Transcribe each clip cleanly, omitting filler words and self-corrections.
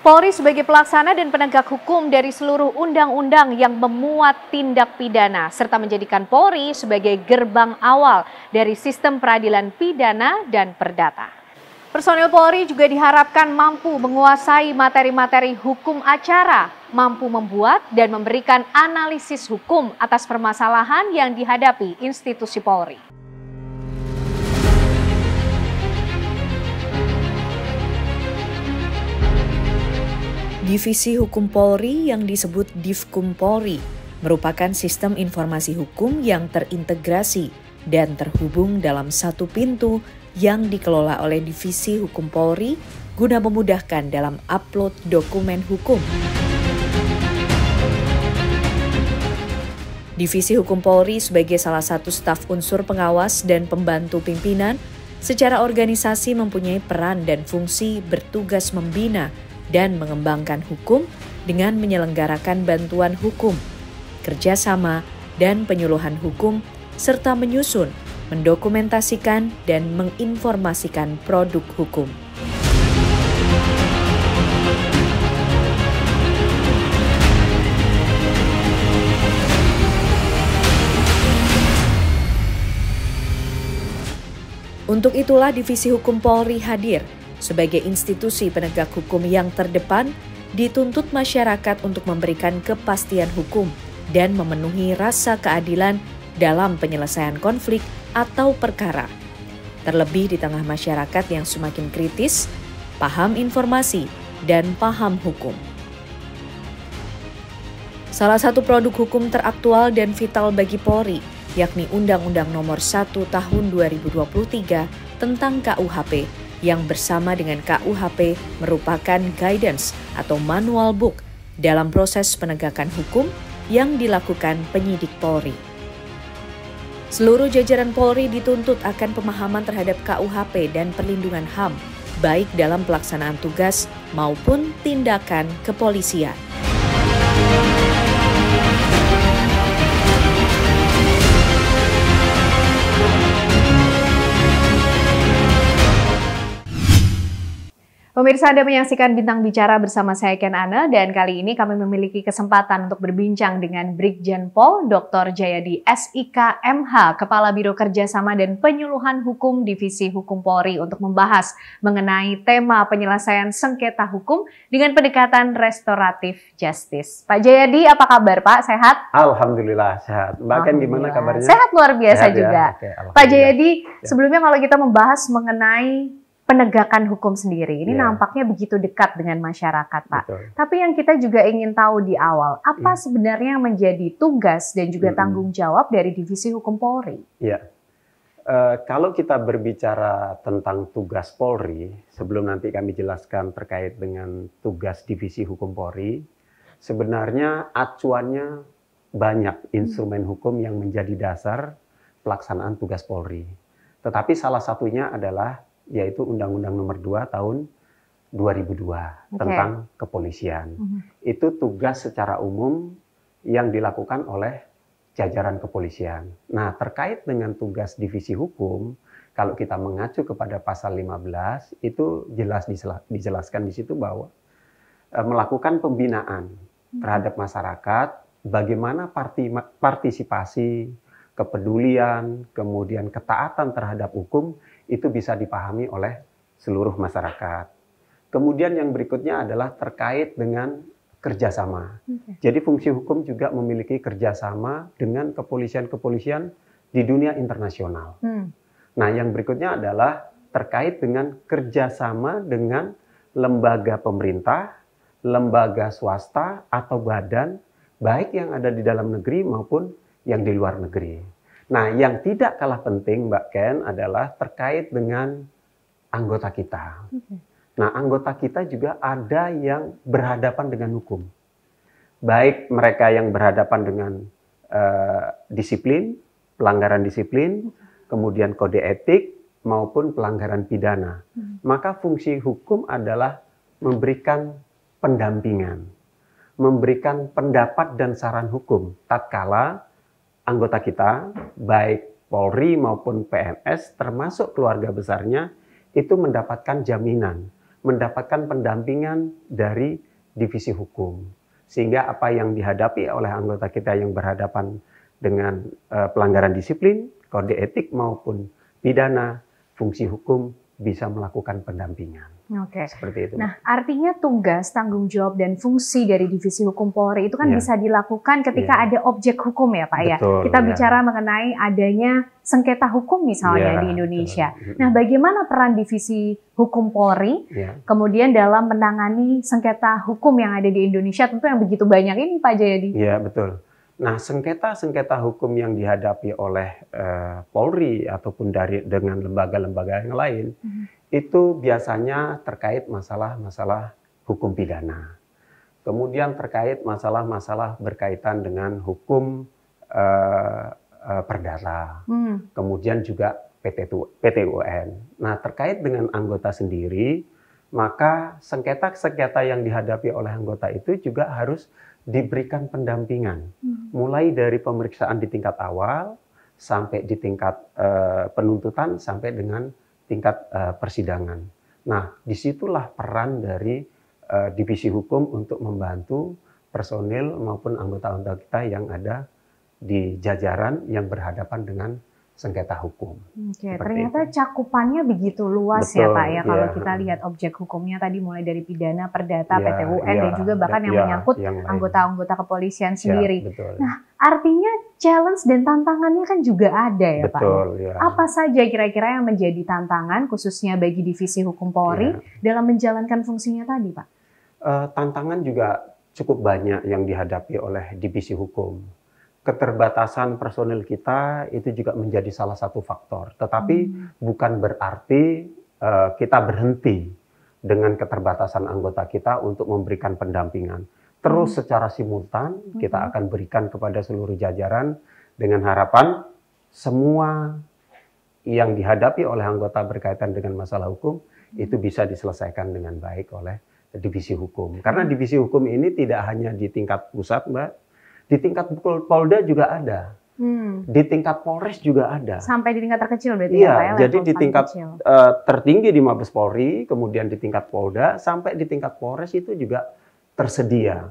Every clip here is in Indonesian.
Polri sebagai pelaksana dan penegak hukum dari seluruh undang-undang yang memuat tindak pidana, serta menjadikan Polri sebagai gerbang awal dari sistem peradilan pidana dan perdata. Personil Polri juga diharapkan mampu menguasai materi-materi hukum acara, mampu membuat dan memberikan analisis hukum atas permasalahan yang dihadapi institusi Polri. Divisi Hukum Polri yang disebut Divkum Polri merupakan sistem informasi hukum yang terintegrasi dan terhubung dalam satu pintu yang dikelola oleh Divisi Hukum Polri guna memudahkan dalam upload dokumen hukum. Divisi Hukum Polri sebagai salah satu staf unsur pengawas dan pembantu pimpinan, secara organisasi mempunyai peran dan fungsi bertugas membina dan mengembangkan hukum dengan menyelenggarakan bantuan hukum, kerjasama, dan penyuluhan hukum, serta menyusun, mendokumentasikan, dan menginformasikan produk hukum. Untuk itulah Divisi Hukum Polri hadir sebagai institusi penegak hukum yang terdepan, dituntut masyarakat untuk memberikan kepastian hukum dan memenuhi rasa keadilan dalam penyelesaian konflik atau perkara. Terlebih di tengah masyarakat yang semakin kritis, paham informasi, dan paham hukum. Salah satu produk hukum teraktual dan vital bagi Polri, yakni Undang-Undang Nomor 1 Tahun 2023 tentang KUHP, yang bersama dengan KUHP merupakan guidance atau manual book dalam proses penegakan hukum yang dilakukan penyidik Polri. Seluruh jajaran Polri dituntut akan pemahaman terhadap KUHP dan perlindungan HAM, baik dalam pelaksanaan tugas maupun tindakan kepolisian. Pemirsa, Anda menyaksikan Bintang Bicara bersama saya Ken Ana, dan kali ini kami memiliki kesempatan untuk berbincang dengan Brigjen Pol Dr. Jayadi SIK MH, Kepala Biro Kerjasama dan Penyuluhan Hukum Divisi Hukum Polri, untuk membahas mengenai tema penyelesaian sengketa hukum dengan pendekatan restoratif justice. Pak Jayadi, apa kabar Pak? Sehat? Alhamdulillah sehat. Mbak Ken gimana kabarnya? Sehat luar biasa sehat, juga. Ya? Oke, Pak Jayadi, sebelumnya kalau kita membahas mengenai penegakan hukum sendiri, ini nampaknya begitu dekat dengan masyarakat, Pak. Betul. Tapi yang kita juga ingin tahu di awal, apa sebenarnya yang menjadi tugas dan juga tanggung jawab dari Divisi Hukum Polri? Iya, kalau kita berbicara tentang tugas Polri, sebelum nanti kami jelaskan terkait dengan tugas Divisi Hukum Polri, sebenarnya acuannya banyak instrumen hukum yang menjadi dasar pelaksanaan tugas Polri. Tetapi salah satunya adalah yaitu Undang-Undang Nomor 2 Tahun 2002 tentang kepolisian. Itu tugas secara umum yang dilakukan oleh jajaran kepolisian. Nah, terkait dengan tugas divisi hukum, kalau kita mengacu kepada pasal 15, itu jelas dijelaskan di situ bahwa melakukan pembinaan terhadap masyarakat, bagaimana partisipasi, kepedulian, kemudian ketaatan terhadap hukum, itu bisa dipahami oleh seluruh masyarakat. Kemudian yang berikutnya adalah terkait dengan kerjasama. Jadi fungsi hukum juga memiliki kerjasama dengan kepolisian-kepolisian di dunia internasional. Nah, yang berikutnya adalah terkait dengan kerjasama dengan lembaga pemerintah, lembaga swasta, atau badan, baik yang ada di dalam negeri maupun yang di luar negeri. Nah, yang tidak kalah penting, Mbak Ken, adalah terkait dengan anggota kita. Nah, anggota kita juga ada yang berhadapan dengan hukum. Baik mereka yang berhadapan dengan disiplin, pelanggaran disiplin, kemudian kode etik, maupun pelanggaran pidana. Maka fungsi hukum adalah memberikan pendampingan, memberikan pendapat dan saran hukum tatkala anggota kita, baik Polri maupun PNS, termasuk keluarga besarnya, itu mendapatkan jaminan mendapatkan pendampingan dari divisi hukum. Sehingga apa yang dihadapi oleh anggota kita yang berhadapan dengan pelanggaran disiplin, kode etik maupun pidana, fungsi hukum bisa melakukan pendampingan. Oke. Seperti itu. Nah, artinya tugas, tanggung jawab, dan fungsi dari Divisi Hukum Polri itu kan bisa dilakukan ketika ada objek hukum ya Pak ya. Kita bicara mengenai adanya sengketa hukum misalnya di Indonesia. Betul. Nah, bagaimana peran Divisi Hukum Polri kemudian dalam menangani sengketa hukum yang ada di Indonesia tentu yang begitu banyak ini Pak Jayadi? Iya, betul. Nah, sengketa-sengketa hukum yang dihadapi oleh Polri ataupun dengan lembaga-lembaga yang lain itu biasanya terkait masalah-masalah hukum pidana. Kemudian terkait masalah-masalah berkaitan dengan hukum perdata. Kemudian juga PT-UN. Nah, terkait dengan anggota sendiri, maka sengketa-sengketa yang dihadapi oleh anggota itu juga harus diberikan pendampingan. Mulai dari pemeriksaan di tingkat awal, sampai di tingkat penuntutan, sampai dengan tingkat persidangan. Nah, disitulah peran dari divisi hukum untuk membantu personil maupun anggota-anggota kita yang ada di jajaran yang berhadapan dengan sengketa hukum. Oke, ternyata cakupannya begitu luas. Betul, ya Pak ya, kalau kita lihat objek hukumnya tadi mulai dari pidana, perdata, PT-UN, dan juga bahkan yang menyangkut anggota-anggota kepolisian sendiri. Nah, artinya challenge dan tantangannya kan juga ada ya Pak. Apa saja kira-kira yang menjadi tantangan khususnya bagi Divisi Hukum Polri dalam menjalankan fungsinya tadi Pak? Tantangan juga cukup banyak yang dihadapi oleh Divisi Hukum. Keterbatasan personil kita itu juga menjadi salah satu faktor. Tetapi bukan berarti kita berhenti dengan keterbatasan anggota kita untuk memberikan pendampingan. Terus secara simultan kita akan berikan kepada seluruh jajaran dengan harapan semua yang dihadapi oleh anggota berkaitan dengan masalah hukum itu bisa diselesaikan dengan baik oleh Divisi Hukum. Karena Divisi Hukum ini tidak hanya di tingkat pusat, Mbak. Di tingkat Polda juga ada, di tingkat Polres juga ada. Sampai di tingkat terkecil berarti ya Pak ya? Jadi di tingkat tertinggi di Mabes Polri, kemudian di tingkat Polda, sampai di tingkat Polres itu juga tersedia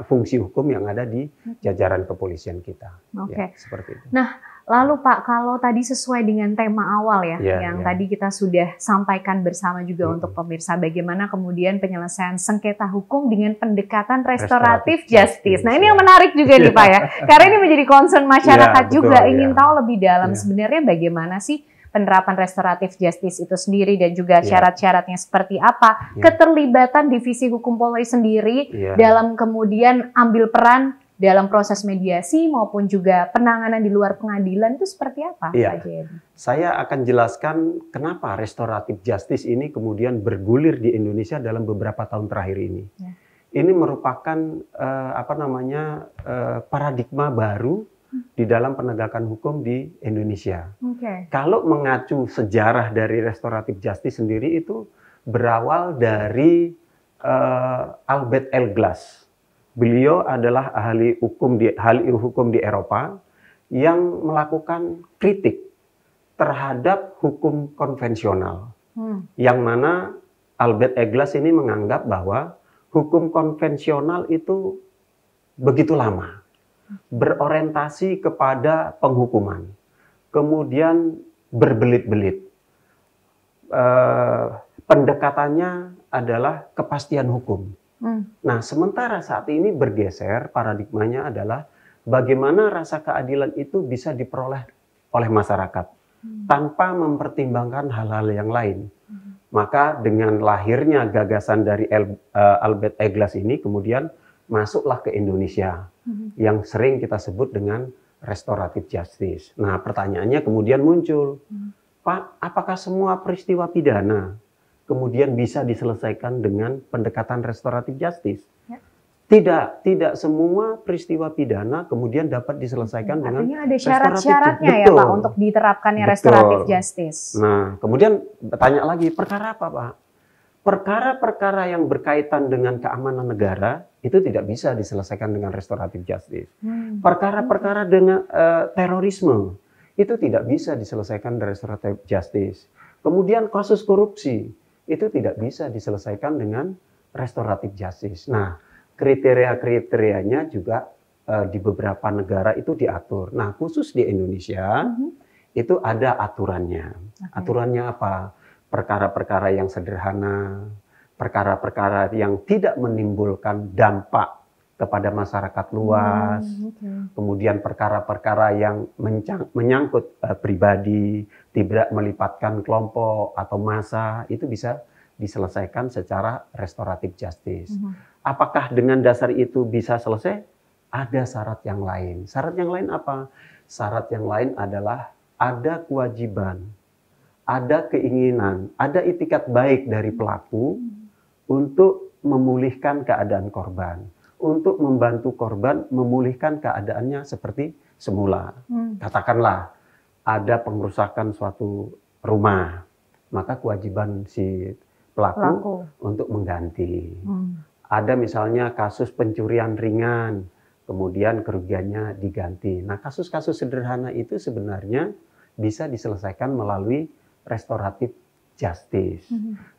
fungsi hukum yang ada di jajaran kepolisian kita. Ya, seperti itu. Nah, lalu Pak, kalau tadi sesuai dengan tema awal yang tadi kita sudah sampaikan bersama juga untuk pemirsa, bagaimana kemudian penyelesaian sengketa hukum dengan pendekatan restoratif justice. Nah, ini yang menarik juga nih Pak ya, karena ini menjadi concern masyarakat juga, ingin tahu lebih dalam sebenarnya bagaimana sih penerapan restoratif justice itu sendiri dan juga syarat-syaratnya seperti apa, keterlibatan Divisi Hukum Polri sendiri dalam kemudian ambil peran dalam proses mediasi maupun juga penanganan di luar pengadilan itu seperti apa Pak Jayadi? Saya akan jelaskan kenapa restoratif justice ini kemudian bergulir di Indonesia dalam beberapa tahun terakhir ini. Ini merupakan paradigma baru di dalam penegakan hukum di Indonesia. Kalau mengacu sejarah dari restoratif justice sendiri itu berawal dari Albert Elglas. Beliau adalah ahli hukum di Eropa yang melakukan kritik terhadap hukum konvensional. Yang mana Albert Elglas ini menganggap bahwa hukum konvensional itu begitu lama, berorientasi kepada penghukuman, kemudian berbelit-belit. Pendekatannya adalah kepastian hukum. Nah, sementara saat ini bergeser, paradigmanya adalah bagaimana rasa keadilan itu bisa diperoleh oleh masyarakat tanpa mempertimbangkan hal-hal yang lain. Maka dengan lahirnya gagasan dari Albert Elglas ini kemudian masuklah ke Indonesia yang sering kita sebut dengan restoratif justice. Nah, pertanyaannya kemudian muncul, Pak, apakah semua peristiwa pidana kemudian bisa diselesaikan dengan pendekatan restoratif justice? Tidak semua peristiwa pidana kemudian dapat diselesaikan dengan artinya ada syarat-syaratnya ya Pak untuk diterapkannya restoratif justice. Nah, kemudian bertanya lagi, perkara apa Pak? Perkara-perkara yang berkaitan dengan keamanan negara itu tidak bisa diselesaikan dengan restoratif justice. Perkara-perkara dengan terorisme itu tidak bisa diselesaikan dengan restoratif justice. Kemudian kasus korupsi itu tidak bisa diselesaikan dengan restoratif justice. Nah, kriteria-kriterianya juga di beberapa negara itu diatur. Nah, khusus di Indonesia itu ada aturannya. Aturannya apa? Perkara-perkara yang sederhana, perkara-perkara yang tidak menimbulkan dampak kepada masyarakat luas, kemudian perkara-perkara yang menyangkut pribadi, tidak melibatkan kelompok atau massa, itu bisa diselesaikan secara restoratif justice. Apakah dengan dasar itu bisa selesai? Ada syarat yang lain. Syarat yang lain apa? Syarat yang lain adalah ada kewajiban, ada keinginan, ada itikat baik dari pelaku untuk memulihkan keadaan korban, untuk membantu korban memulihkan keadaannya seperti semula. Katakanlah ada pengrusakan suatu rumah, maka kewajiban si pelaku untuk mengganti. Ada misalnya kasus pencurian ringan, kemudian kerugiannya diganti. Nah, kasus-kasus sederhana itu sebenarnya bisa diselesaikan melalui restoratif justice.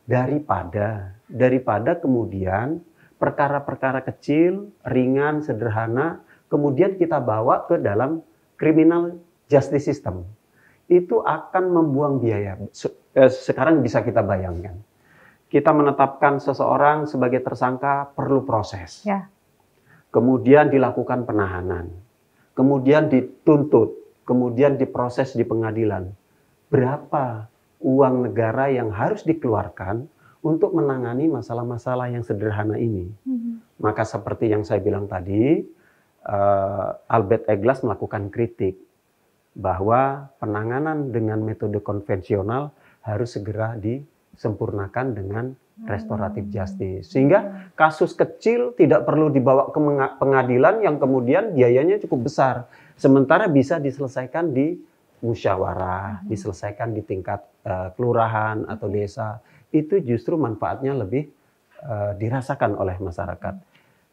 Daripada kemudian perkara-perkara kecil, ringan, sederhana, kemudian kita bawa ke dalam criminal justice system. Itu akan membuang biaya. Sekarang bisa kita bayangkan. Kita menetapkan seseorang sebagai tersangka perlu proses. Kemudian dilakukan penahanan. Kemudian dituntut. Kemudian diproses di pengadilan. Berapa uang negara yang harus dikeluarkan untuk menangani masalah-masalah yang sederhana ini? Maka seperti yang saya bilang tadi, Albert Eglas melakukan kritik bahwa penanganan dengan metode konvensional harus segera disempurnakan dengan restoratif justice. Sehingga kasus kecil tidak perlu dibawa ke pengadilan yang kemudian biayanya cukup besar. Sementara bisa diselesaikan di musyawarah, diselesaikan di tingkat kelurahan atau desa. Itu justru manfaatnya lebih dirasakan oleh masyarakat.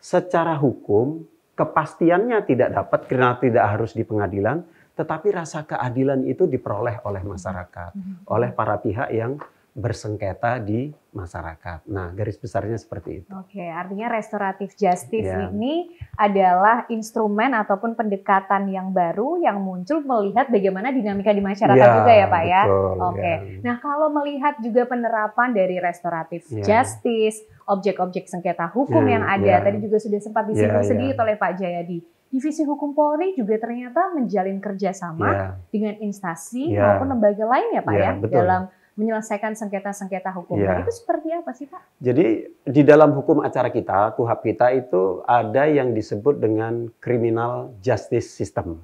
Secara hukum, kepastiannya tidak dapat karena tidak harus di pengadilan, tetapi rasa keadilan itu diperoleh oleh masyarakat, oleh para pihak yang bersengketa di masyarakat. Nah, garis besarnya seperti itu. Oke, artinya restoratif justice ini adalah instrumen ataupun pendekatan yang baru yang muncul melihat bagaimana dinamika di masyarakat juga ya Pak ya. Betul, Oke. Nah, kalau melihat juga penerapan dari restoratif justice, objek-objek sengketa hukum yang ada, tadi juga sudah sempat disinggung sedikit oleh Pak Jayadi. Divisi Hukum Polri juga ternyata menjalin kerjasama dengan instansi maupun lembaga lain ya Pak ya, dalam menyelesaikan sengketa-sengketa hukum. Nah, itu seperti apa sih Pak? Jadi di dalam hukum acara kita, KUHP kita itu ada yang disebut dengan criminal justice system.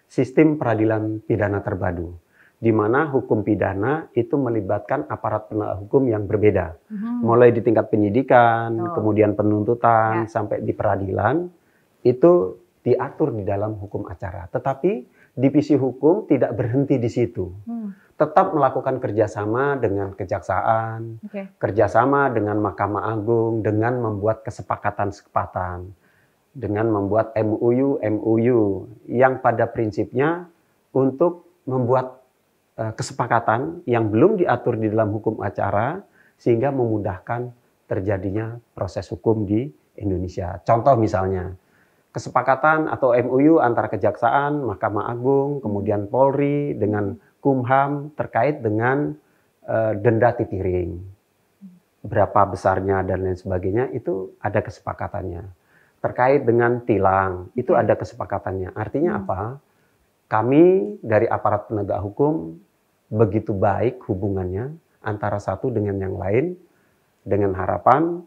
Sistem peradilan pidana terpadu. Di mana hukum pidana itu melibatkan aparat penegak hukum yang berbeda. Mulai di tingkat penyidikan, kemudian penuntutan, sampai di peradilan, itu diatur di dalam hukum acara. Tetapi divisi hukum tidak berhenti di situ. Tetap melakukan kerjasama dengan kejaksaan, kerjasama dengan Mahkamah Agung, dengan membuat kesepakatan-kesepakatan, dengan membuat MOU yang pada prinsipnya untuk membuat kesepakatan yang belum diatur di dalam hukum acara sehingga memudahkan terjadinya proses hukum di Indonesia. Contoh misalnya, kesepakatan atau MOU antara Kejaksaan, Mahkamah Agung, kemudian Polri dengan Kumham terkait dengan denda titiring. Berapa besarnya dan lain sebagainya itu ada kesepakatannya. Terkait dengan tilang itu ada kesepakatannya. Artinya apa? Kami dari aparat penegak hukum begitu baik hubungannya antara satu dengan yang lain dengan harapan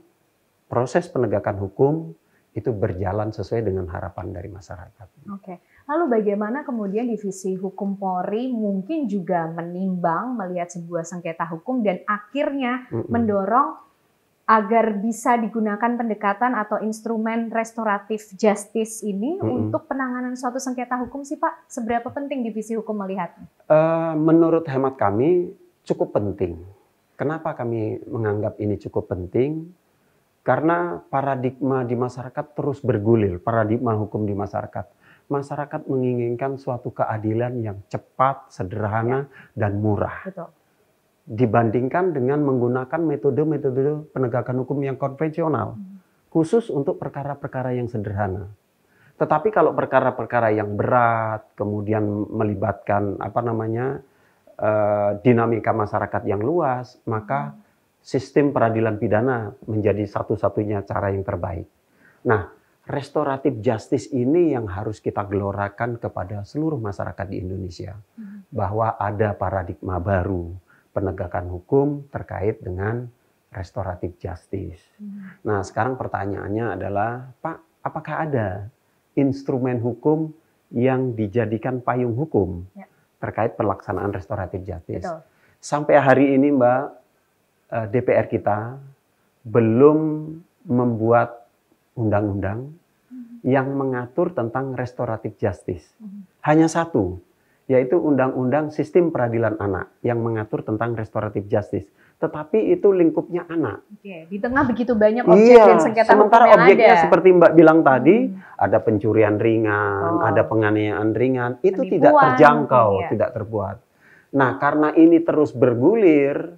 proses penegakan hukum itu berjalan sesuai dengan harapan dari masyarakat. Lalu bagaimana kemudian Divisi Hukum Polri mungkin juga menimbang melihat sebuah sengketa hukum dan akhirnya mendorong agar bisa digunakan pendekatan atau instrumen restoratif justice ini untuk penanganan suatu sengketa hukum sih Pak? Seberapa penting Divisi Hukum melihatnya? Menurut hemat kami cukup penting. Kenapa kami menganggap ini cukup penting? Karena paradigma di masyarakat terus bergulir, paradigma hukum di masyarakat. Masyarakat menginginkan suatu keadilan yang cepat, sederhana, dan murah. dibandingkan dengan menggunakan metode-metode penegakan hukum yang konvensional, khusus untuk perkara-perkara yang sederhana. Tetapi kalau perkara-perkara yang berat, kemudian melibatkan dinamika masyarakat yang luas, maka sistem peradilan pidana menjadi satu-satunya cara yang terbaik. Nah, restoratif justice ini yang harus kita gelorakan kepada seluruh masyarakat di Indonesia, bahwa ada paradigma baru penegakan hukum terkait dengan restoratif justice. Nah, sekarang pertanyaannya adalah, Pak, apakah ada instrumen hukum yang dijadikan payung hukum terkait pelaksanaan restoratif justice? Betul. Sampai hari ini, Mbak, DPR kita belum membuat undang-undang yang mengatur tentang restoratif justice. Hanya satu, yaitu Undang-Undang Sistem Peradilan Anak yang mengatur tentang restoratif justice. Tetapi itu lingkupnya anak. Oke, di tengah begitu banyak objek dan sengketa hukum sementara yang objeknya ada. Seperti Mbak bilang tadi, ada pencurian ringan, ada penganiayaan ringan, itu Penipuan, tidak terjangkau, iya. tidak terbuat. Nah, karena ini terus bergulir,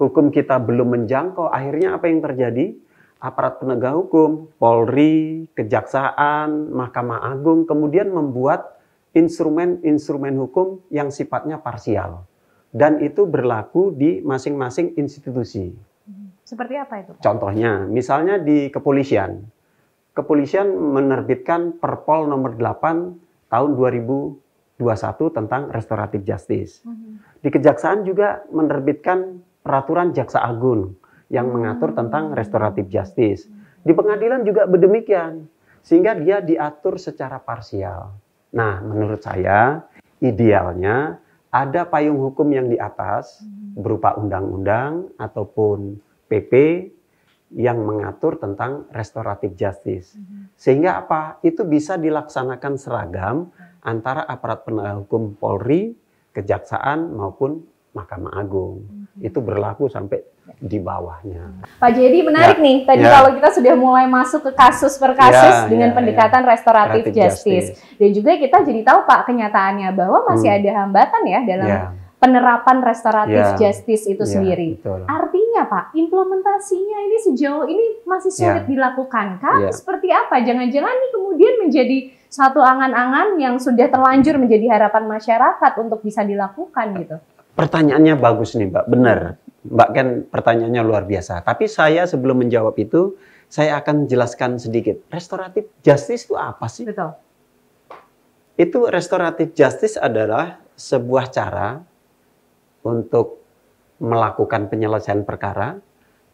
hukum kita belum menjangkau, akhirnya apa yang terjadi? Aparat penegak hukum, Polri, Kejaksaan, Mahkamah Agung, kemudian membuat instrumen-instrumen hukum yang sifatnya parsial. Dan itu berlaku di masing-masing institusi. Seperti apa itu, Pak? Contohnya, misalnya di kepolisian. Kepolisian menerbitkan Perpol nomor 8 tahun 2021 tentang restoratif justice. Di Kejaksaan juga menerbitkan Peraturan Jaksa Agung yang mengatur tentang restoratif justice. Di pengadilan juga demikian, sehingga dia diatur secara parsial. Nah, menurut saya idealnya ada payung hukum yang di atas berupa undang-undang ataupun PP yang mengatur tentang restoratif justice. Sehingga apa? Itu bisa dilaksanakan seragam antara aparat penegak hukum Polri, Kejaksaan maupun Mahkamah Agung. Itu berlaku sampai di bawahnya. Pak Jedi, menarik nih. Tadi kalau kita sudah mulai masuk ke kasus per kasus dengan pendekatan restoratif justice. Dan juga kita jadi tahu, Pak, kenyataannya bahwa masih ada hambatan ya dalam penerapan restoratif justice itu sendiri. Betul. Artinya, Pak, implementasinya ini sejauh ini masih sulit dilakukan kah? Seperti apa? Jangan-jangan ini kemudian menjadi satu angan-angan yang sudah terlanjur menjadi harapan masyarakat untuk bisa dilakukan gitu. Pertanyaannya bagus nih, Mbak. Benar. Mbak kan pertanyaannya luar biasa. Tapi saya sebelum menjawab itu, saya akan jelaskan sedikit. Restoratif justice itu apa sih? Betul. Itu restoratif justice adalah sebuah cara untuk melakukan penyelesaian perkara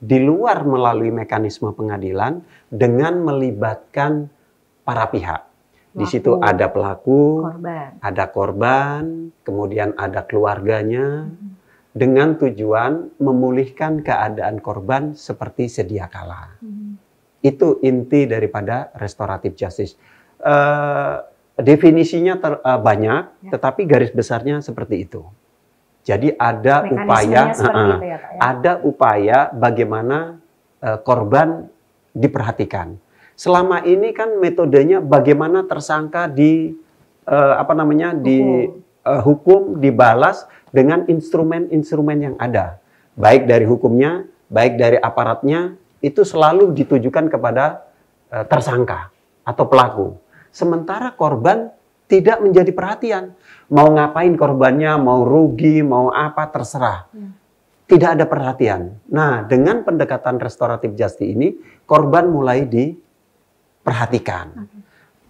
di luar melalui mekanisme pengadilan dengan melibatkan para pihak. Di situ ada pelaku, ada korban, kemudian ada keluarganya, dengan tujuan memulihkan keadaan korban seperti sedia kala. Itu inti daripada restoratif justice. Definisinya banyak, tetapi garis besarnya seperti itu. Jadi ada upaya bagaimana korban diperhatikan. Selama ini kan metodenya bagaimana tersangka hukum dibalas dengan instrumen-instrumen yang ada. Baik dari hukumnya, baik dari aparatnya, itu selalu ditujukan kepada tersangka atau pelaku. Sementara korban tidak menjadi perhatian. Mau ngapain korbannya, mau rugi, mau apa, terserah. Tidak ada perhatian. Nah, dengan pendekatan restoratif justice ini, korban mulai diperhatikan.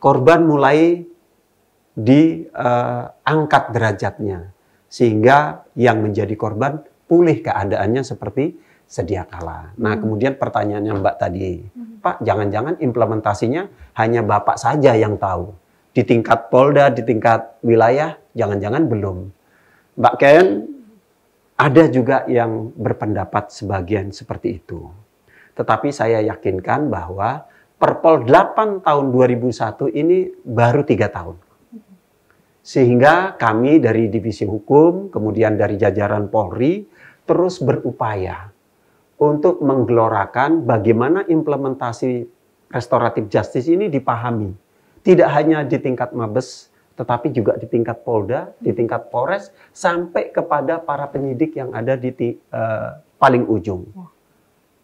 Korban mulai diangkat derajatnya. Sehingga yang menjadi korban pulih keadaannya seperti sedia kala. Nah, kemudian pertanyaannya Mbak tadi, Pak, jangan-jangan implementasinya hanya Bapak saja yang tahu. Di tingkat Polda, di tingkat wilayah, jangan-jangan belum. Mbak Ken, ada juga yang berpendapat sebagian seperti itu. Tetapi saya yakinkan bahwa Perpol 8 tahun 2001 ini baru 3 tahun. Sehingga kami dari Divisi Hukum, kemudian dari jajaran Polri, terus berupaya untuk menggelorakan bagaimana implementasi restoratif justice ini dipahami. Tidak hanya di tingkat Mabes, tetapi juga di tingkat Polda, di tingkat Polres, sampai kepada para penyidik yang ada di paling ujung.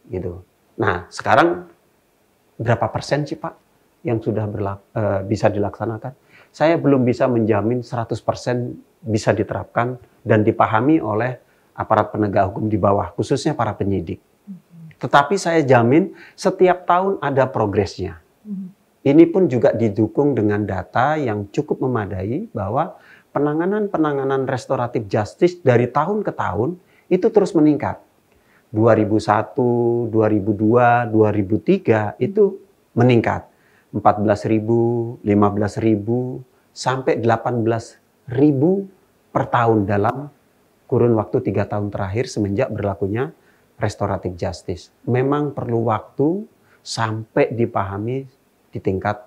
Gitu. Nah, sekarang berapa persen sih Pak yang sudah bisa dilaksanakan? Saya belum bisa menjamin 100% bisa diterapkan dan dipahami oleh aparat penegak hukum di bawah, khususnya para penyidik. Tetapi saya jamin setiap tahun ada progresnya. Ini pun juga didukung dengan data yang cukup memadai bahwa penanganan restoratif justice dari tahun ke tahun itu terus meningkat. 2001, 2002, 2003 itu meningkat. 14.000, 15.000, sampai 18.000 per tahun dalam kurun waktu 3 tahun terakhir semenjak berlakunya restoratif justice. Memang perlu waktu sampai dipahami di tingkat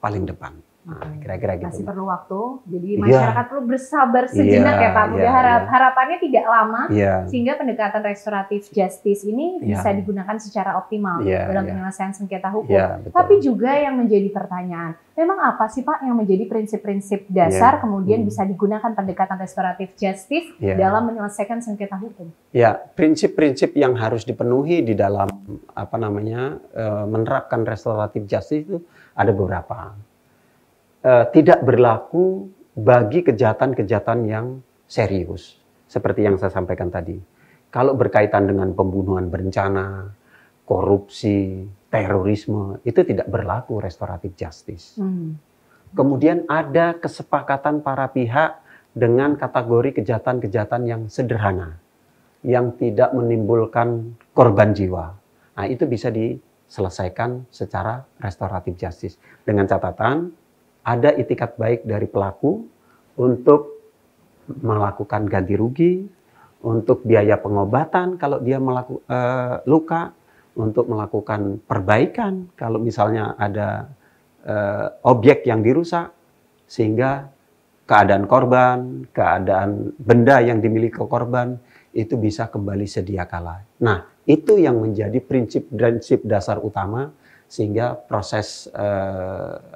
paling depan. Nah, kira-kira gitu. Masih perlu waktu, jadi masyarakat perlu bersabar sejenak ya Pak. Harapannya tidak lama, sehingga pendekatan restoratif justice ini bisa digunakan secara optimal dalam penyelesaian sengketa hukum. Tapi juga yang menjadi pertanyaan, memang apa sih Pak yang menjadi prinsip-prinsip dasar kemudian bisa digunakan pendekatan restoratif justice dalam menyelesaikan sengketa hukum? Ya, prinsip-prinsip yang harus dipenuhi di dalam menerapkan restoratif justice itu ada beberapa. Tidak berlaku bagi kejahatan-kejahatan yang serius. Seperti yang saya sampaikan tadi. Kalau berkaitan dengan pembunuhan berencana, korupsi, terorisme, itu tidak berlaku restoratif justice. Kemudian ada kesepakatan para pihak dengan kategori kejahatan-kejahatan yang sederhana, yang tidak menimbulkan korban jiwa. Nah, itu bisa diselesaikan secara restoratif justice. Dengan catatan, ada itikat baik dari pelaku untuk melakukan ganti rugi, untuk biaya pengobatan kalau dia luka, untuk melakukan perbaikan kalau misalnya ada objek yang dirusak, sehingga keadaan korban, keadaan benda yang dimiliki korban itu bisa kembali sedia kala. Nah, itu yang menjadi prinsip dasar utama sehingga proses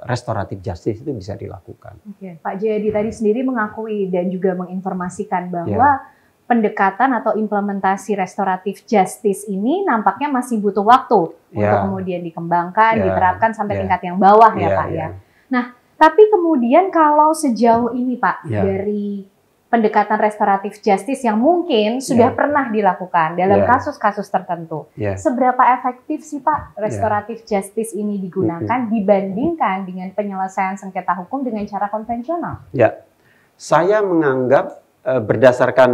restoratif justice itu bisa dilakukan. Pak Jayadi tadi sendiri mengakui dan juga menginformasikan bahwa pendekatan atau implementasi restoratif justice ini nampaknya masih butuh waktu untuk kemudian dikembangkan, diterapkan sampai tingkat yang bawah ya Pak ya. Nah, tapi kemudian kalau sejauh ini Pak dari pendekatan restoratif justice yang mungkin sudah pernah dilakukan dalam kasus-kasus tertentu. Seberapa efektif sih Pak restoratif justice ini digunakan dibandingkan dengan penyelesaian sengketa hukum dengan cara konvensional? Ya, saya menganggap berdasarkan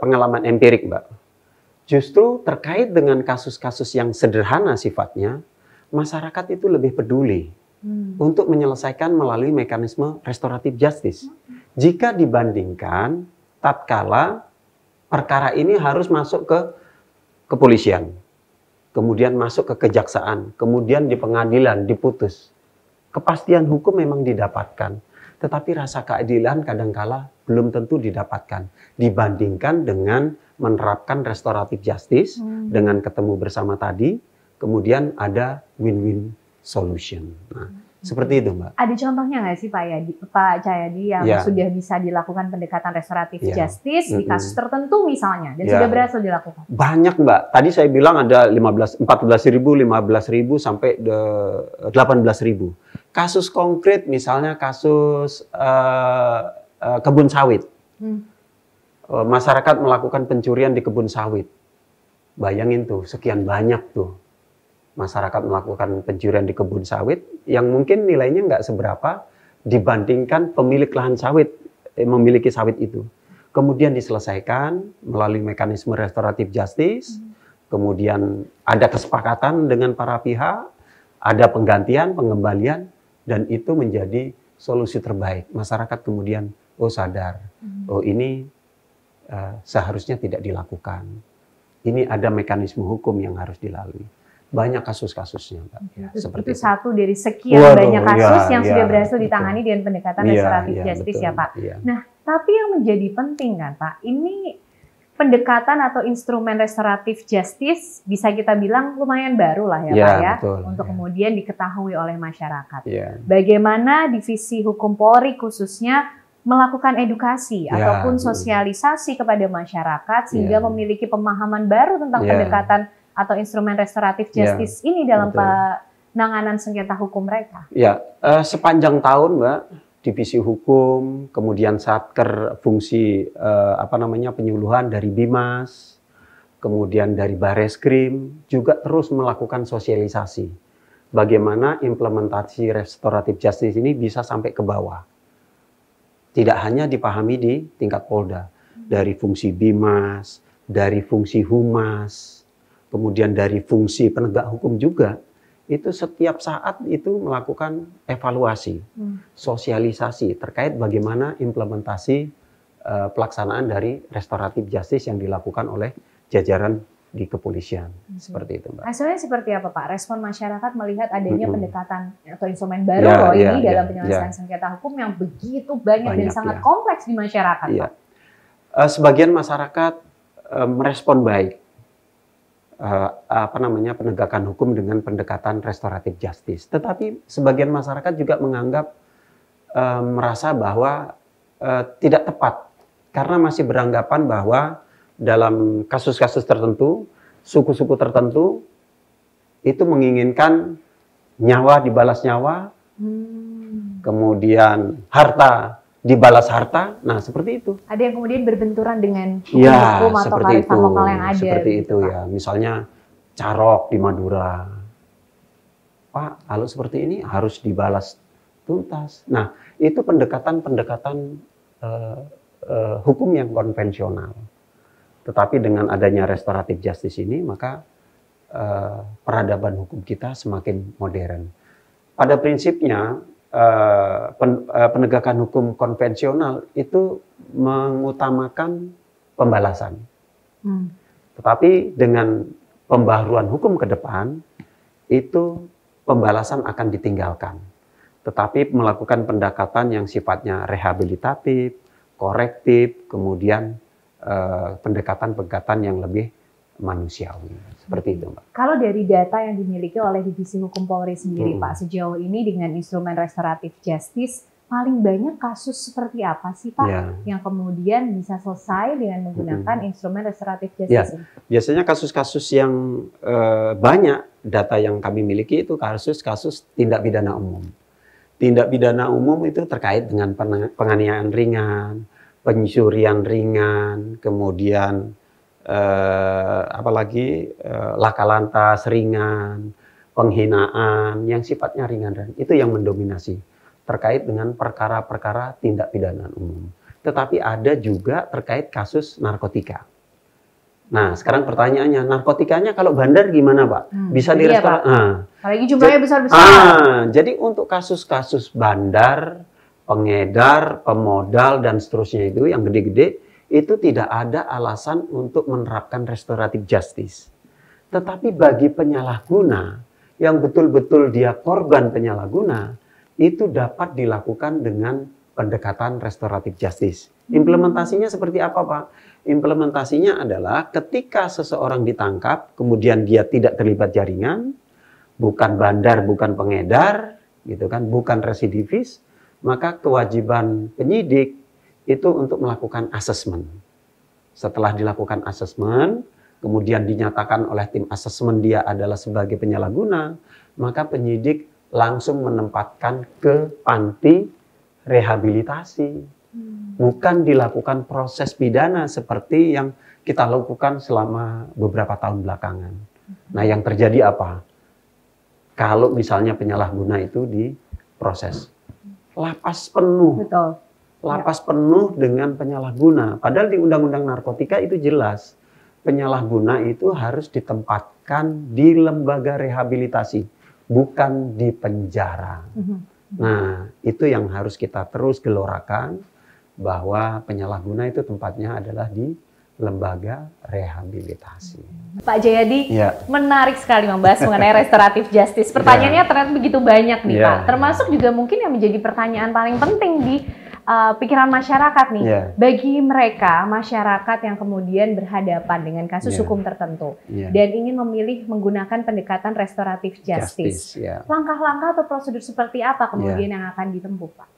pengalaman empirik Mbak, justru terkait dengan kasus-kasus yang sederhana sifatnya, masyarakat itu lebih peduli untuk menyelesaikan melalui mekanisme restoratif justice. Jika dibandingkan tatkala perkara ini harus masuk ke kepolisian, kemudian masuk ke kejaksaan, kemudian di pengadilan diputus. Kepastian hukum memang didapatkan, tetapi rasa keadilan kadangkala belum tentu didapatkan dibandingkan dengan menerapkan restoratif justice dengan ketemu bersama tadi, kemudian ada win-win solution. Nah, seperti itu Mbak. Ada contohnya nggak sih Pak Jayadi yang sudah bisa dilakukan pendekatan restoratif justice di kasus tertentu misalnya dan sudah berhasil dilakukan? Banyak Mbak. Tadi saya bilang ada 14.000, 15.000 sampai 18.000. Kasus konkret misalnya kasus kebun sawit. Masyarakat melakukan pencurian di kebun sawit. Bayangin tuh, sekian banyak tuh. Masyarakat melakukan pencurian di kebun sawit yang mungkin nilainya nggak seberapa dibandingkan pemilik lahan sawit memiliki sawit itu. Kemudian diselesaikan melalui mekanisme restoratif justice, kemudian ada kesepakatan dengan para pihak, ada penggantian, pengembalian, dan itu menjadi solusi terbaik. Masyarakat kemudian sadar, ini seharusnya tidak dilakukan. Ini ada mekanisme hukum yang harus dilalui. Banyak kasus-kasusnya, Mbak. Itu satu dari sekian banyak kasus yang sudah berhasil ditangani dengan pendekatan restoratif justice ya Pak. Nah, tapi yang menjadi penting kan Pak, ini pendekatan atau instrumen restoratif justice bisa kita bilang lumayan baru lah ya, Pak ya, betul, untuk kemudian diketahui oleh masyarakat. Ya. Bagaimana Divisi Hukum Polri khususnya melakukan edukasi ataupun sosialisasi kepada masyarakat sehingga memiliki pemahaman baru tentang pendekatan atau instrumen restoratif justice ini dalam penanganan sengketa hukum mereka. Ya, sepanjang tahun, Mbak, Divisi Hukum, kemudian Satker fungsi penyuluhan dari Bimas, kemudian dari Bareskrim juga terus melakukan sosialisasi. Bagaimana implementasi restoratif justice ini bisa sampai ke bawah. Tidak hanya dipahami di tingkat Polda, dari fungsi Bimas, dari fungsi Humas, kemudian dari fungsi penegak hukum juga. Itu setiap saat itu melakukan evaluasi, sosialisasi terkait bagaimana implementasi pelaksanaan dari restoratif justice yang dilakukan oleh jajaran di kepolisian. Seperti itu, Mbak. Hasilnya seperti apa, Pak? Respon masyarakat melihat adanya pendekatan atau instrumen baru ini dalam penyelesaian sengketa hukum yang begitu banyak dan sangat kompleks di masyarakat, Pak? Sebagian masyarakat merespon baik penegakan hukum dengan pendekatan restoratif justice. Tetapi sebagian masyarakat juga menganggap merasa bahwa tidak tepat karena masih beranggapan bahwa dalam kasus-kasus tertentu, suku-suku tertentu itu menginginkan nyawa dibalas nyawa, kemudian harta dibalas harta. Nah, seperti itu. Ada yang kemudian berbenturan dengan hukum atau kearifan lokal yang ada. Seperti itu ya. Misalnya carok di Madura. Pak, kalau seperti ini harus dibalas tuntas. Nah, itu pendekatan-pendekatan hukum yang konvensional. Tetapi dengan adanya restoratif justice ini, maka peradaban hukum kita semakin modern. Pada prinsipnya, penegakan hukum konvensional itu mengutamakan pembalasan. Tetapi dengan pembaharuan hukum ke depan, itu pembalasan akan ditinggalkan. Tetapi melakukan pendekatan yang sifatnya rehabilitatif, korektif, kemudian pendekatan-pendekatan yang lebih manusiawi. Seperti itu, Mbak. Kalau dari data yang dimiliki oleh Divisi Hukum Polri sendiri, Pak, sejauh ini dengan instrumen restoratif justice, paling banyak kasus seperti apa sih, Pak, yang kemudian bisa selesai dengan menggunakan instrumen restoratif justice ini? Biasanya kasus-kasus yang banyak data yang kami miliki itu kasus-kasus tindak pidana umum. Tindak pidana umum itu terkait dengan penganiayaan ringan, pencurian ringan, kemudian laka lantas ringan, penghinaan yang sifatnya ringan dan itu yang mendominasi terkait dengan perkara-perkara tindak pidana umum. Tetapi ada juga terkait kasus narkotika. Nah, sekarang pertanyaannya, narkotikanya kalau bandar gimana, Pak? Bisa di restoran? Apalagi jumlahnya besar-besar. Jadi untuk kasus-kasus bandar, pengedar, pemodal, dan seterusnya itu yang gede-gede, itu tidak ada alasan untuk menerapkan restoratif justice. Tetapi bagi penyalahguna, yang betul-betul dia korban penyalahguna, itu dapat dilakukan dengan pendekatan restoratif justice. Implementasinya seperti apa, Pak? Implementasinya adalah ketika seseorang ditangkap, kemudian dia tidak terlibat jaringan, bukan bandar, bukan pengedar, gitu kan, bukan residivis, maka kewajiban penyidik itu untuk melakukan asesmen. Setelah dilakukan asesmen, kemudian dinyatakan oleh tim asesmen dia adalah sebagai penyalahguna, maka penyidik langsung menempatkan ke panti rehabilitasi. Bukan dilakukan proses pidana seperti yang kita lakukan selama beberapa tahun belakangan. Nah, yang terjadi apa? Kalau misalnya penyalahguna itu diproses. Lapas penuh. Betul. Lapas penuh dengan penyalahguna. Padahal di Undang-Undang Narkotika itu jelas. Penyalahguna itu harus ditempatkan di lembaga rehabilitasi, bukan di penjara. Nah, itu yang harus kita terus gelorakan, bahwa penyalahguna itu tempatnya adalah di lembaga rehabilitasi. Pak Jayadi, menarik sekali membahas mengenai restoratif justice. Pertanyaannya ternyata begitu banyak nih, Pak. Termasuk juga mungkin yang menjadi pertanyaan paling penting di pikiran masyarakat nih. Yeah. Bagi mereka, masyarakat yang kemudian berhadapan dengan kasus hukum tertentu dan ingin memilih menggunakan pendekatan restoratif justice. Langkah-langkah atau prosedur seperti apa kemudian yang akan ditempuh, Pak?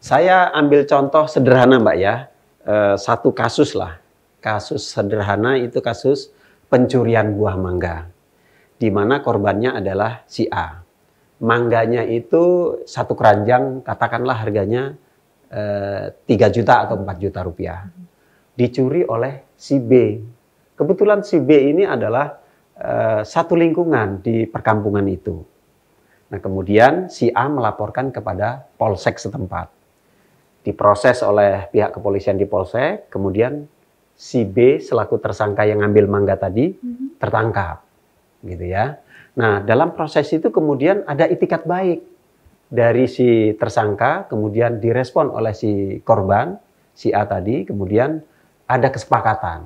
Saya ambil contoh sederhana, Mbak ya. Satu kasus lah. Kasus sederhana itu kasus pencurian buah mangga. Di mana korbannya adalah si A. Mangganya itu satu keranjang, katakanlah harganya 3 juta atau 4 juta rupiah. Dicuri oleh si B. Kebetulan si B ini adalah satu lingkungan di perkampungan itu. Nah, kemudian si A melaporkan kepada polsek setempat. Diproses oleh pihak kepolisian di polsek, kemudian si B selaku tersangka yang ngambil mangga tadi tertangkap. Gitu ya. Nah, dalam proses itu kemudian ada itikat baik dari si tersangka, kemudian direspon oleh si korban, si A tadi, kemudian ada kesepakatan.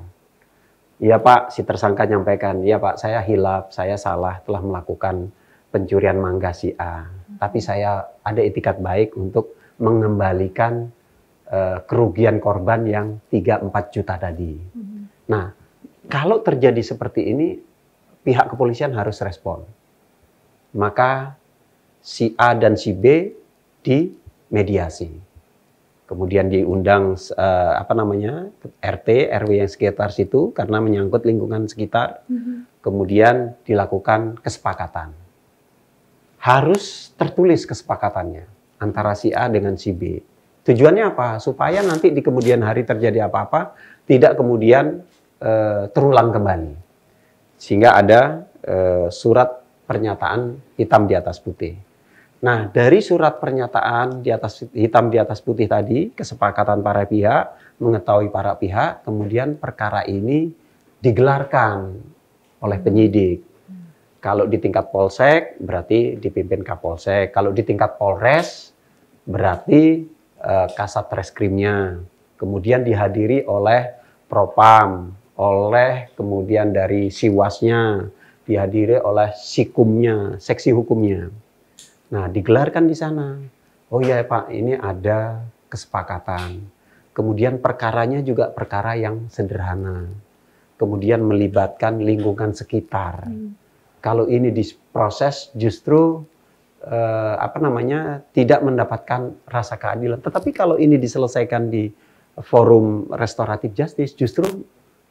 Iya Pak, si tersangka nyampaikan, iya Pak, saya hilaf, saya salah telah melakukan pencurian mangga si A. Tapi saya ada itikat baik untuk mengembalikan kerugian korban yang 3-4 juta tadi. Nah, kalau terjadi seperti ini, pihak kepolisian harus respon. Maka si A dan si B dimediasi. Kemudian diundang RT, RW yang sekitar situ karena menyangkut lingkungan sekitar. Kemudian dilakukan kesepakatan. Harus tertulis kesepakatannya antara si A dengan si B. Tujuannya apa? Supaya nanti di kemudian hari terjadi apa-apa tidak kemudian terulang kembali. Sehingga ada surat pernyataan hitam di atas putih. Nah, dari surat pernyataan hitam di atas putih tadi, kesepakatan para pihak, mengetahui para pihak, kemudian perkara ini digelarkan oleh penyidik. Kalau di tingkat polsek, berarti dipimpin Kapolsek. Kalau di tingkat Polres, berarti Kasat Reskrimnya. Kemudian dihadiri oleh Propam, oleh kemudian dari Siwasnya, dihadiri oleh Sikumnya, seksi hukumnya. Nah, digelarkan di sana. Oh iya Pak, ini ada kesepakatan. Kemudian perkaranya juga perkara yang sederhana. Kemudian melibatkan lingkungan sekitar. Kalau ini diproses justru tidak mendapatkan rasa keadilan. Tetapi kalau ini diselesaikan di forum restoratif justice, justru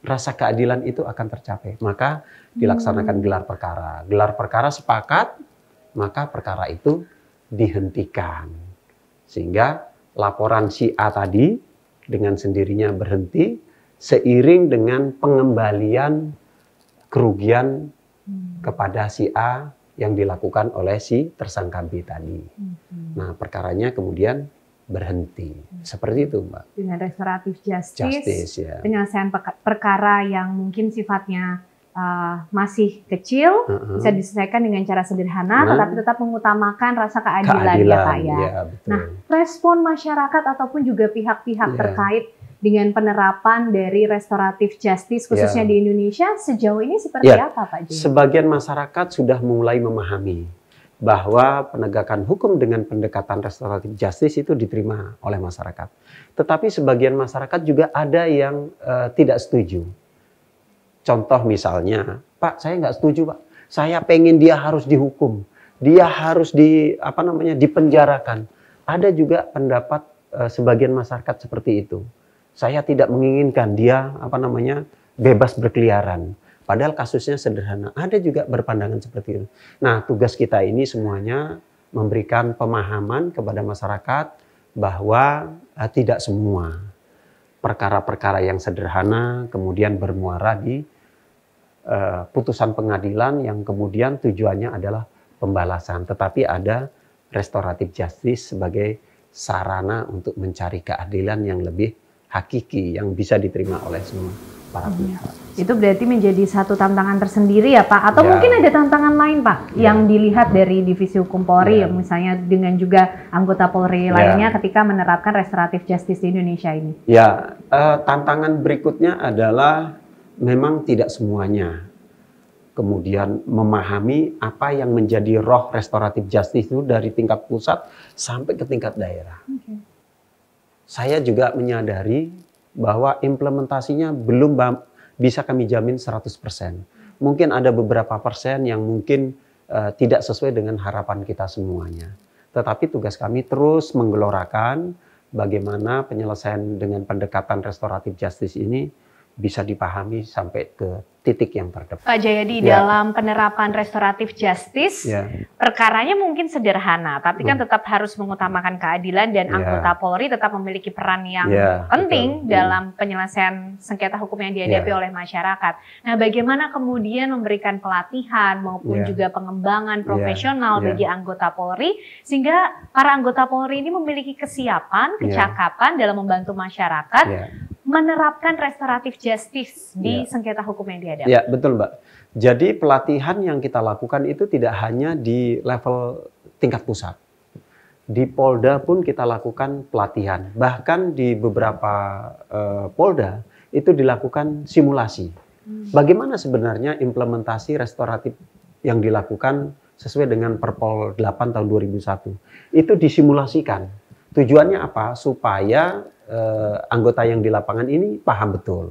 rasa keadilan itu akan tercapai. Maka dilaksanakan gelar perkara. Gelar perkara sepakat, maka perkara itu dihentikan. Sehingga laporan si A tadi dengan sendirinya berhenti seiring dengan pengembalian kerugian kepada si A yang dilakukan oleh si tersangka B tadi. Nah, perkaranya kemudian berhenti. Seperti itu, Mbak. Dengan restoratif justice penyelesaian perkara yang mungkin sifatnya masih kecil, bisa diselesaikan dengan cara sederhana, tetapi tetap mengutamakan rasa keadilan ya Pak ya. Nah, respon masyarakat ataupun juga pihak-pihak terkait dengan penerapan dari restoratif justice khususnya di Indonesia sejauh ini seperti apa Pak Jimmy? Sebagian masyarakat sudah mulai memahami bahwa penegakan hukum dengan pendekatan restoratif justice itu diterima oleh masyarakat. Tetapi sebagian masyarakat juga ada yang tidak setuju. Contoh misalnya, Pak, saya nggak setuju Pak. Saya pengen dia harus dihukum, dia harus dipenjarakan. Ada juga pendapat sebagian masyarakat seperti itu. Saya tidak menginginkan dia bebas berkeliaran. Padahal kasusnya sederhana. Ada juga berpandangan seperti itu. Nah, tugas kita ini semuanya memberikan pemahaman kepada masyarakat bahwa tidak semua perkara-perkara yang sederhana kemudian bermuara di putusan pengadilan yang kemudian tujuannya adalah pembalasan. Tetapi ada restoratif justice sebagai sarana untuk mencari keadilan yang lebih hakiki, yang bisa diterima oleh semua para pihak. Itu berarti menjadi satu tantangan tersendiri ya Pak? Atau mungkin ada tantangan lain Pak yang dilihat dari Divisi Hukum Polri, misalnya dengan juga anggota Polri lainnya ketika menerapkan restoratif justice di Indonesia ini? Ya, tantangan berikutnya adalah memang tidak semuanya kemudian memahami apa yang menjadi roh restoratif justice itu dari tingkat pusat sampai ke tingkat daerah. saya juga menyadari bahwa implementasinya belum bisa kami jamin 100%. Mungkin ada beberapa persen yang mungkin tidak sesuai dengan harapan kita semuanya. Tetapi tugas kami terus menggelorakan bagaimana penyelesaian dengan pendekatan restoratif justice ini bisa dipahami sampai ke titik yang terdepan. Pak Jayadi, dalam penerapan restoratif justice, perkaranya mungkin sederhana, tapi kan tetap harus mengutamakan keadilan dan anggota Polri tetap memiliki peran yang penting dalam penyelesaian sengketa hukum yang dihadapi oleh masyarakat. Nah, bagaimana kemudian memberikan pelatihan maupun juga pengembangan profesional bagi anggota Polri, sehingga para anggota Polri ini memiliki kesiapan, kecakapan dalam membantu masyarakat menerapkan restoratif justice di sengketa hukum yang dihadapi. Ya, betul Mbak. Jadi pelatihan yang kita lakukan itu tidak hanya di level tingkat pusat. Di Polda pun kita lakukan pelatihan. Bahkan di beberapa Polda itu dilakukan simulasi. Bagaimana sebenarnya implementasi restoratif yang dilakukan sesuai dengan Perpol 8 tahun 2001. Itu disimulasikan. Tujuannya apa? Supaya anggota yang di lapangan ini paham betul.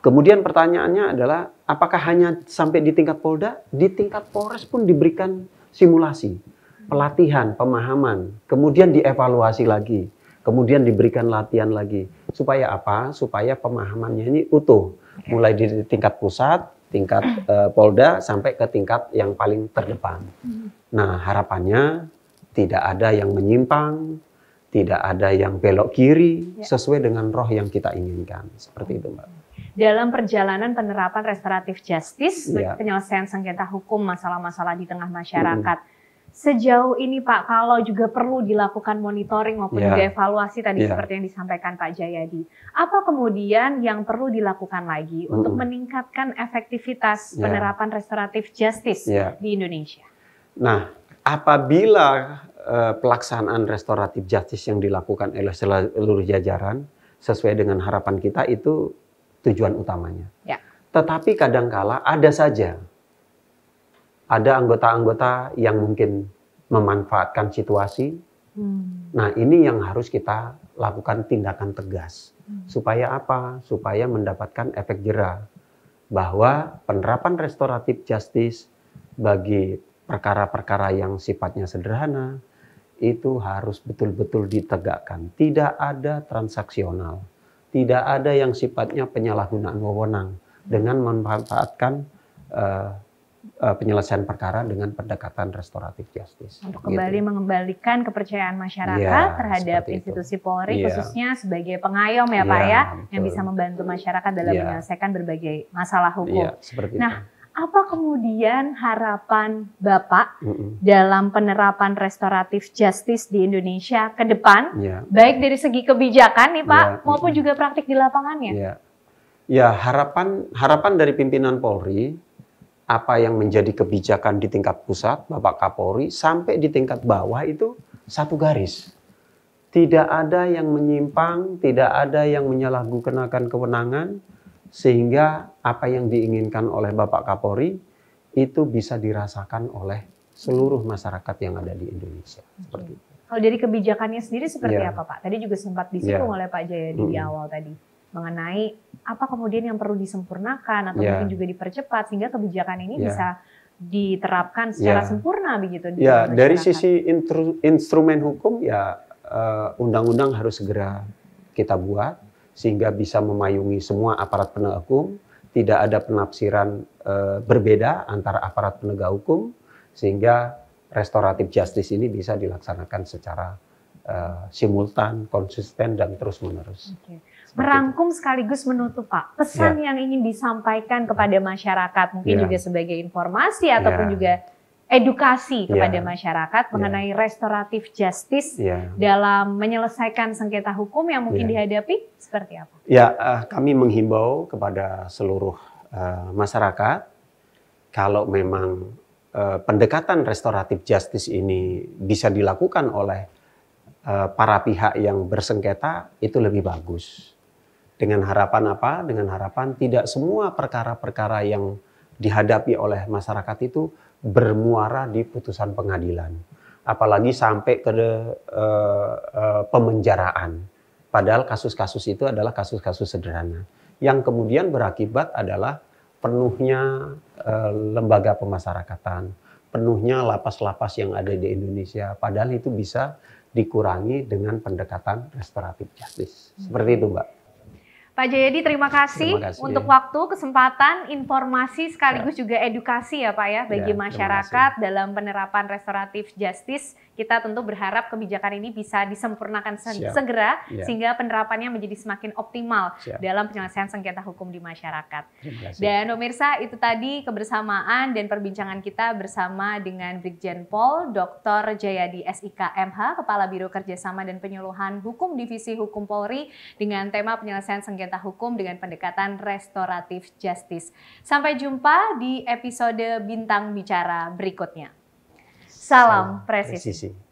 Kemudian pertanyaannya adalah, apakah hanya sampai di tingkat Polda? Di tingkat Polres pun diberikan simulasi, pelatihan, pemahaman, kemudian dievaluasi lagi, kemudian diberikan latihan lagi. Supaya apa? Supaya pemahamannya ini utuh, mulai di tingkat pusat, tingkat Polda, sampai ke tingkat yang paling terdepan. Nah, harapannya tidak ada yang menyimpang, tidak ada yang belok kiri, sesuai dengan roh yang kita inginkan. Seperti itu, Mbak. Dalam perjalanan penerapan restoratif justice, penyelesaian sengketa hukum, masalah-masalah di tengah masyarakat, sejauh ini Pak, kalau juga perlu dilakukan monitoring maupun juga evaluasi tadi seperti yang disampaikan Pak Jayadi, apa kemudian yang perlu dilakukan lagi untuk meningkatkan efektivitas penerapan restoratif justice di Indonesia? Nah, apabila pelaksanaan restoratif justice yang dilakukan oleh seluruh jajaran sesuai dengan harapan kita, itu tujuan utamanya. Tetapi kadangkala ada saja anggota-anggota yang mungkin memanfaatkan situasi. Nah, ini yang harus kita lakukan tindakan tegas. Supaya apa? Supaya mendapatkan efek jera bahwa penerapan restoratif justice bagi perkara-perkara yang sifatnya sederhana itu harus betul-betul ditegakkan. Tidak ada transaksional. Tidak ada yang sifatnya penyalahgunaan wewenang dengan memanfaatkan penyelesaian perkara dengan pendekatan restoratif justice. Untuk kembali mengembalikan kepercayaan masyarakat terhadap institusi Polri, khususnya sebagai pengayom ya Pak ya, yang bisa membantu masyarakat dalam menyelesaikan berbagai masalah hukum. Seperti nah, apa kemudian harapan Bapak dalam penerapan restoratif justice di Indonesia ke depan, baik dari segi kebijakan nih Pak, maupun juga praktik di lapangannya? Harapan dari pimpinan Polri, apa yang menjadi kebijakan di tingkat pusat, Bapak Kapolri, sampai di tingkat bawah itu satu garis. Tidak ada yang menyimpang, tidak ada yang menyalahgunakan kewenangan, sehingga apa yang diinginkan oleh Bapak Kapolri itu bisa dirasakan oleh seluruh masyarakat yang ada di Indonesia. Seperti itu. Kalau dari kebijakannya sendiri seperti apa Pak? Tadi juga sempat disinggung oleh Pak Jayadi di awal tadi, mengenai apa kemudian yang perlu disempurnakan atau mungkin juga dipercepat sehingga kebijakan ini bisa diterapkan secara sempurna begitu. Dari sisi instrumen hukum undang-undang harus segera kita buat sehingga bisa memayungi semua aparat penegak hukum, tidak ada penafsiran berbeda antara aparat penegak hukum, sehingga restoratif justice ini bisa dilaksanakan secara simultan, konsisten, dan terus-menerus. Merangkum sekaligus menutup Pak, pesan yang ingin disampaikan kepada masyarakat, mungkin juga sebagai informasi ataupun juga edukasi kepada masyarakat mengenai restoratif justice dalam menyelesaikan sengketa hukum yang mungkin dihadapi, seperti apa? Kami menghimbau kepada seluruh masyarakat, kalau memang pendekatan restoratif justice ini bisa dilakukan oleh para pihak yang bersengketa, itu lebih bagus. Dengan harapan apa? Dengan harapan tidak semua perkara-perkara yang dihadapi oleh masyarakat itu bermuara di putusan pengadilan. apalagi sampai ke pemenjaraan. Padahal kasus-kasus itu adalah kasus-kasus sederhana. Yang kemudian berakibat adalah penuhnya lembaga pemasyarakatan, penuhnya lapas-lapas yang ada di Indonesia. Padahal itu bisa dikurangi dengan pendekatan restoratif justice. Seperti itu, Mbak. Pak Jayadi, terima kasih untuk waktu, kesempatan, informasi sekaligus juga edukasi ya Pak ya bagi masyarakat dalam penerapan restoratif justice. Kita tentu berharap kebijakan ini bisa disempurnakan segera sehingga penerapannya menjadi semakin optimal dalam penyelesaian sengketa hukum di masyarakat. Dan pemirsa, itu tadi kebersamaan dan perbincangan kita bersama dengan Brigjen Pol Dr. Jayadi SIK MH, Kepala Biro Kerjasama dan Penyuluhan Hukum Divisi Hukum Polri dengan tema penyelesaian sengketa hukum dengan pendekatan restoratif justice. Sampai jumpa di episode Bintang Bicara berikutnya. Salam presisi.